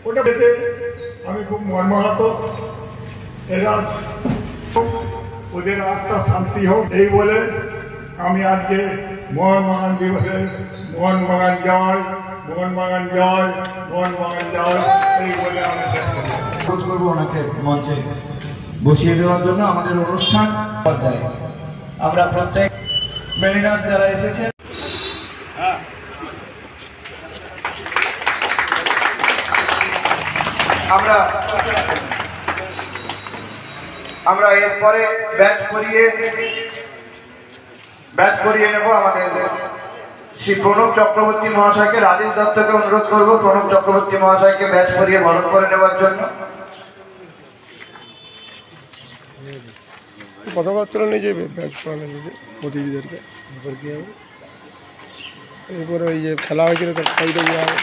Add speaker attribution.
Speaker 1: ওটা পেতে আমি খুব মর্মাহত। এরা ওদের আত্মা শান্তি হোক এই বলে আমি আজকে মোহনবাগান দিবসে মোহনবাগান জয়, মোহনবাগান জয়, মোহনবাগান জয় এই বলে আমি
Speaker 2: অনুরোধ করবো ওনাকে মঞ্চে বসিয়ে দেওয়ার জন্য। আমাদের অনুষ্ঠান আমরা প্রত্যেক মেরিনার্স যারা এসেছেন আমরা এরপরে ব্যাচ করিয়ে নেব আমাদের শ্রী প্রণব চক্রবর্তী মহাশয়কে। রাজেশ দত্তকে অনুরোধ করব প্রণব চক্রবর্তী মহাশয়কে ব্যাচ করিয়ে বরণ করে নেওয়ার জন্য।
Speaker 3: কথাবার্তা নিয়ে যে ব্যাচ করানো প্রতিযোগীদেরকে এরপর কী হবে, এরপরে ওই যে খেলা হয়েছিল তার খাইতে দেওয়া হবে।